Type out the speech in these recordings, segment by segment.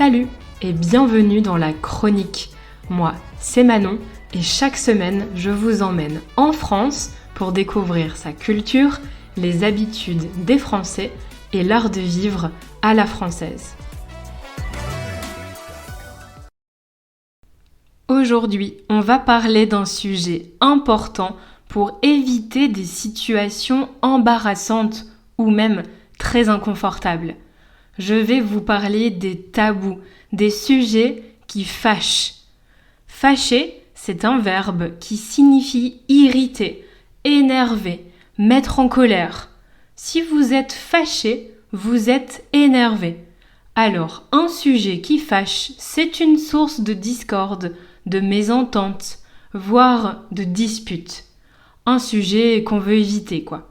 Salut et bienvenue dans la chronique. Moi, c'est Manon et chaque semaine, je vous emmène en France pour découvrir sa culture, les habitudes des Français et l'art de vivre à la française. Aujourd'hui, on va parler d'un sujet important pour éviter des situations embarrassantes ou même très inconfortables. Je vais vous parler des tabous, des sujets qui fâchent. Fâcher, c'est un verbe qui signifie irriter, énerver, mettre en colère. Si vous êtes fâché, vous êtes énervé. Alors, un sujet qui fâche, c'est une source de discorde, de mésentente, voire de dispute. Un sujet qu'on veut éviter, quoi.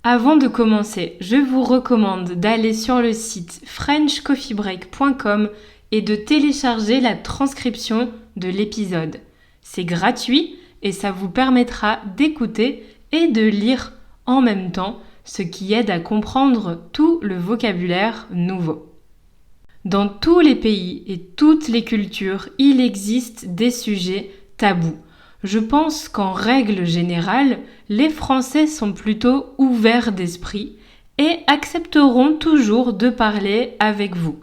Avant de commencer, je vous recommande d'aller sur le site frenchcoffeebreak.com et de télécharger la transcription de l'épisode. C'est gratuit et ça vous permettra d'écouter et de lire en même temps, ce qui aide à comprendre tout le vocabulaire nouveau. Dans tous les pays et toutes les cultures, il existe des sujets tabous. Je pense qu'en règle générale, les Français sont plutôt ouverts d'esprit et accepteront toujours de parler avec vous.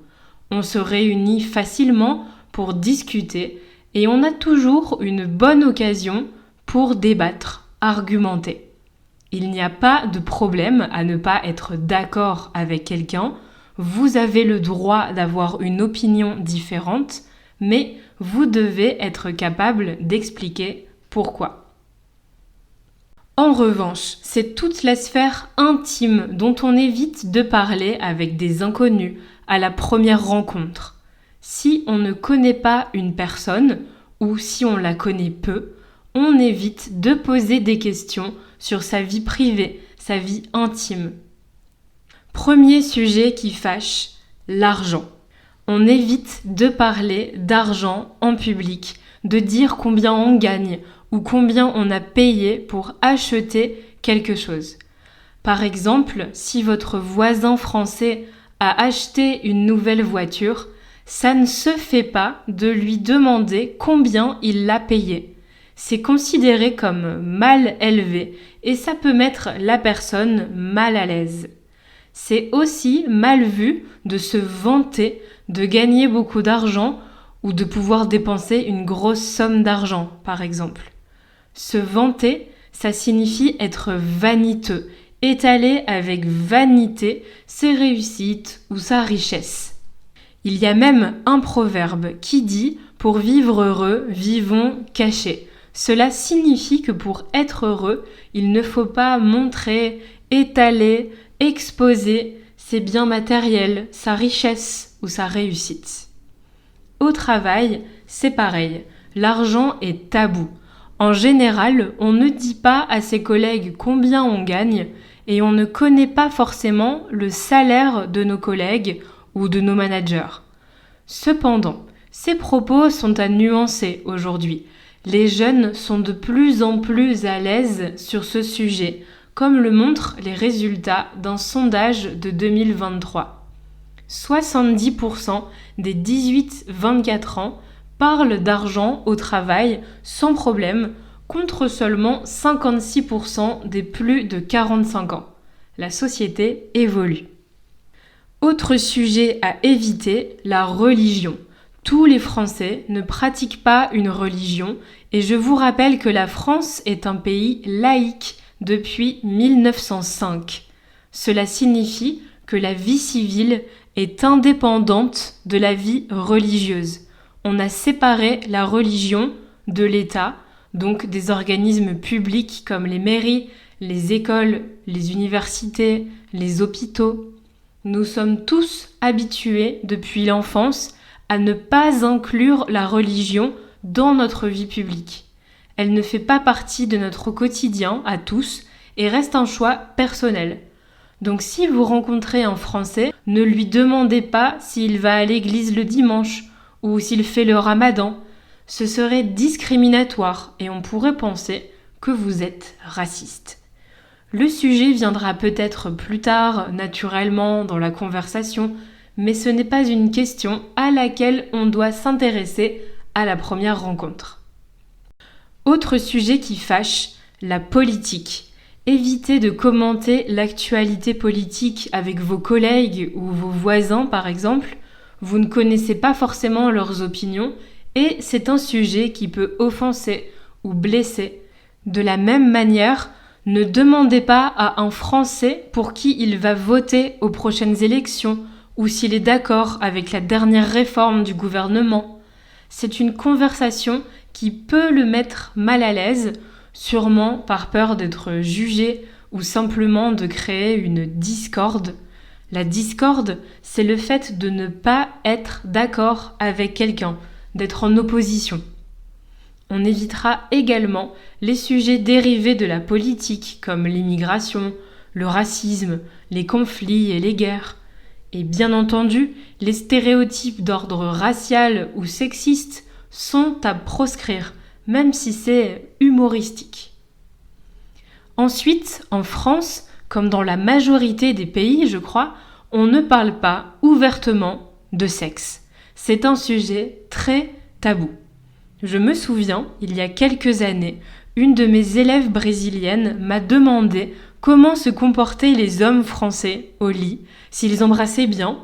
On se réunit facilement pour discuter et on a toujours une bonne occasion pour débattre, argumenter. Il n'y a pas de problème à ne pas être d'accord avec quelqu'un. Vous avez le droit d'avoir une opinion différente, mais vous devez être capable d'expliquer pourquoi. En revanche, c'est toute la sphère intime dont on évite de parler avec des inconnus à la première rencontre. Si on ne connaît pas une personne ou si on la connaît peu, on évite de poser des questions sur sa vie privée, sa vie intime. Premier sujet qui fâche, l'argent. On évite de parler d'argent en public, de dire combien on gagne ou combien on a payé pour acheter quelque chose. Par exemple, si votre voisin français a acheté une nouvelle voiture, ça ne se fait pas de lui demander combien il l'a payé. C'est considéré comme mal élevé et ça peut mettre la personne mal à l'aise. C'est aussi mal vu de se vanter de gagner beaucoup d'argent ou de pouvoir dépenser une grosse somme d'argent, par exemple. Se vanter, ça signifie être vaniteux, étaler avec vanité ses réussites ou sa richesse. Il y a même un proverbe qui dit « Pour vivre heureux, vivons cachés ». Cela signifie que pour être heureux, il ne faut pas montrer, étaler, exposer ses biens matériels, sa richesse ou sa réussite. Au travail, c'est pareil, l'argent est tabou. En général, on ne dit pas à ses collègues combien on gagne et on ne connaît pas forcément le salaire de nos collègues ou de nos managers. Cependant, ces propos sont à nuancer aujourd'hui. Les jeunes sont de plus en plus à l'aise sur ce sujet, comme le montrent les résultats d'un sondage de 2023. 70% des 18-24 ans parlent d'argent au travail sans problème, contre seulement 56% des plus de 45 ans. La société évolue. Autre sujet à éviter, la religion. Tous les Français ne pratiquent pas une religion et je vous rappelle que la France est un pays laïque depuis 1905. Cela signifie que la vie civile est indépendante de la vie religieuse. On a séparé la religion de l'État, donc des organismes publics comme les mairies, les écoles, les universités, les hôpitaux. Nous sommes tous habitués depuis l'enfance à ne pas inclure la religion dans notre vie publique. Elle ne fait pas partie de notre quotidien à tous et reste un choix personnel. Donc si vous rencontrez un Français, ne lui demandez pas s'il va à l'église le dimanche ou s'il fait le ramadan. Ce serait discriminatoire et on pourrait penser que vous êtes raciste. Le sujet viendra peut-être plus tard, naturellement, dans la conversation, mais ce n'est pas une question à laquelle on doit s'intéresser à la première rencontre. Autre sujet qui fâche, la politique. Évitez de commenter l'actualité politique avec vos collègues ou vos voisins par exemple. Vous ne connaissez pas forcément leurs opinions et c'est un sujet qui peut offenser ou blesser. De la même manière, ne demandez pas à un Français pour qui il va voter aux prochaines élections ou s'il est d'accord avec la dernière réforme du gouvernement. C'est une conversation qui peut le mettre mal à l'aise, sûrement par peur d'être jugé ou simplement de créer une discorde. La discorde, c'est le fait de ne pas être d'accord avec quelqu'un, d'être en opposition. On évitera également les sujets dérivés de la politique comme l'immigration, le racisme, les conflits et les guerres. Et bien entendu, les stéréotypes d'ordre racial ou sexiste sont à proscrire, même si c'est humoristique. Ensuite, en France, comme dans la majorité des pays, je crois, on ne parle pas ouvertement de sexe. C'est un sujet très tabou. Je me souviens, il y a quelques années, une de mes élèves brésiliennes m'a demandé comment se comportaient les hommes français au lit, s'ils embrassaient bien,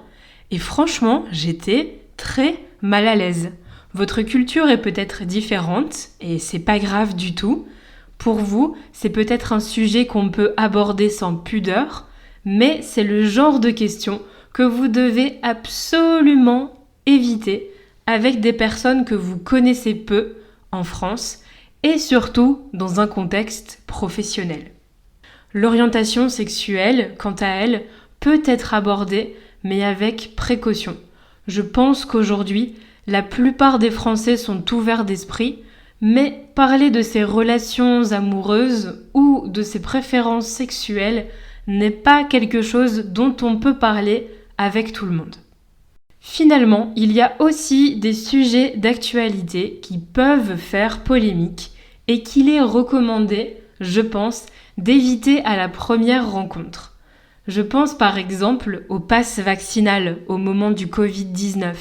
et franchement, j'étais très mal à l'aise. Votre culture est peut-être différente, et c'est pas grave du tout. Pour vous, c'est peut-être un sujet qu'on peut aborder sans pudeur, mais c'est le genre de question que vous devez absolument éviter avec des personnes que vous connaissez peu en France et surtout dans un contexte professionnel. L'orientation sexuelle, quant à elle, peut être abordée, mais avec précaution. Je pense qu'aujourd'hui, la plupart des Français sont ouverts d'esprit, mais parler de ses relations amoureuses ou de ses préférences sexuelles n'est pas quelque chose dont on peut parler avec tout le monde. Finalement, il y a aussi des sujets d'actualité qui peuvent faire polémique et qu'il est recommandé, je pense, d'éviter à la première rencontre. Je pense par exemple au pass vaccinal au moment du Covid-19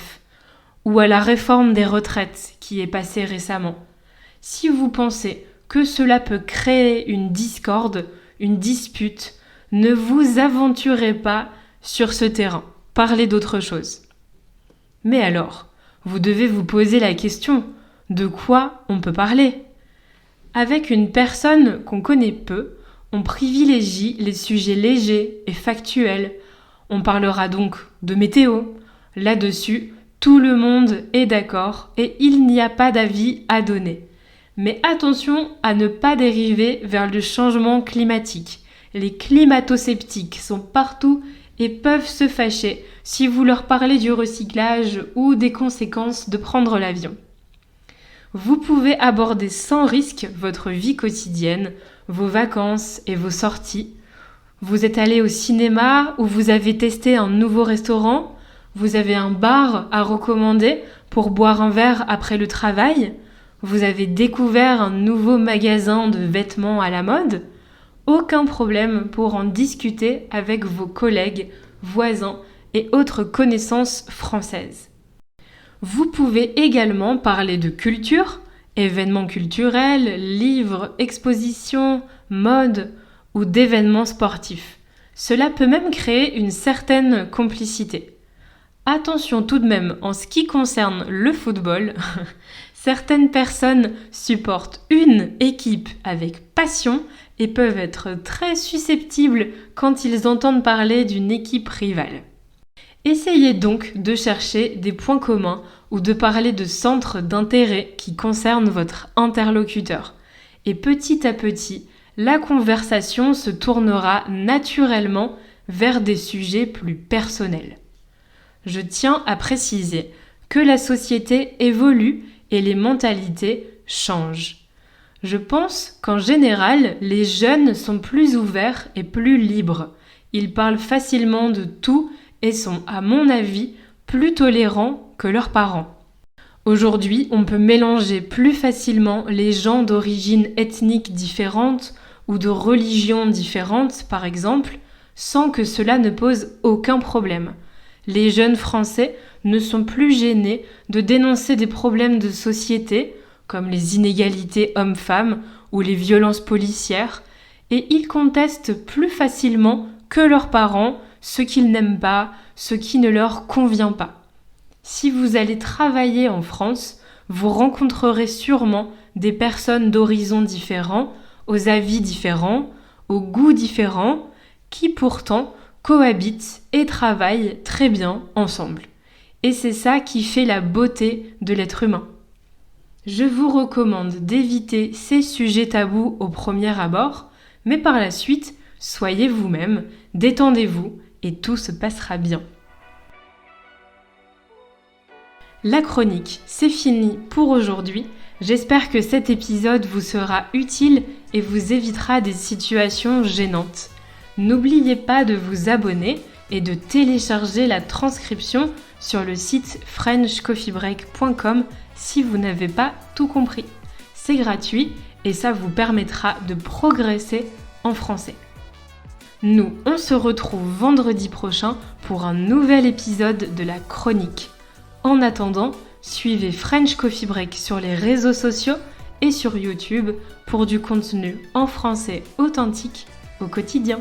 ou à la réforme des retraites qui est passée récemment. Si vous pensez que cela peut créer une discorde, une dispute, ne vous aventurez pas sur ce terrain. Parlez d'autre chose. Mais alors, vous devez vous poser la question, de quoi on peut parler ? Avec une personne qu'on connaît peu, on privilégie les sujets légers et factuels. On parlera donc de météo. Là-dessus, tout le monde est d'accord et il n'y a pas d'avis à donner. Mais attention à ne pas dériver vers le changement climatique. Les climato-sceptiques sont partout et peuvent se fâcher si vous leur parlez du recyclage ou des conséquences de prendre l'avion. Vous pouvez aborder sans risque votre vie quotidienne, vos vacances et vos sorties. Vous êtes allé au cinéma ou vous avez testé un nouveau restaurant. Vous avez un bar à recommander pour boire un verre après le travail. Vous avez découvert un nouveau magasin de vêtements à la mode. Aucun problème pour en discuter avec vos collègues, voisins et autres connaissances françaises. Vous pouvez également parler de culture, événements culturels, livres, expositions, mode ou d'événements sportifs. Cela peut même créer une certaine complicité. Attention tout de même, en ce qui concerne le football, certaines personnes supportent une équipe avec passion et peuvent être très susceptibles quand ils entendent parler d'une équipe rivale. Essayez donc de chercher des points communs ou de parler de centres d'intérêt qui concernent votre interlocuteur. Et petit à petit, la conversation se tournera naturellement vers des sujets plus personnels. Je tiens à préciser que la société évolue et les mentalités changent. Je pense qu'en général, les jeunes sont plus ouverts et plus libres. Ils parlent facilement de tout et sont, à mon avis, plus tolérants que leurs parents. Aujourd'hui, on peut mélanger plus facilement les gens d'origine ethnique différente ou de religion différente, par exemple, sans que cela ne pose aucun problème. Les jeunes Français ne sont plus gênés de dénoncer des problèmes de société, comme les inégalités hommes-femmes ou les violences policières, et ils contestent plus facilement que leurs parents ce qu'ils n'aiment pas, ce qui ne leur convient pas. Si vous allez travailler en France, vous rencontrerez sûrement des personnes d'horizons différents, aux avis différents, aux goûts différents, qui pourtant cohabitent et travaillent très bien ensemble. Et c'est ça qui fait la beauté de l'être humain. Je vous recommande d'éviter ces sujets tabous au premier abord, mais par la suite, soyez vous-même, détendez-vous et tout se passera bien. La chronique, c'est fini pour aujourd'hui. J'espère que cet épisode vous sera utile et vous évitera des situations gênantes. N'oubliez pas de vous abonner et de télécharger la transcription sur le site frenchcoffeebreak.com si vous n'avez pas tout compris. C'est gratuit et ça vous permettra de progresser en français. Nous, on se retrouve vendredi prochain pour un nouvel épisode de la chronique. En attendant, suivez French Coffee Break sur les réseaux sociaux et sur YouTube pour du contenu en français authentique au quotidien.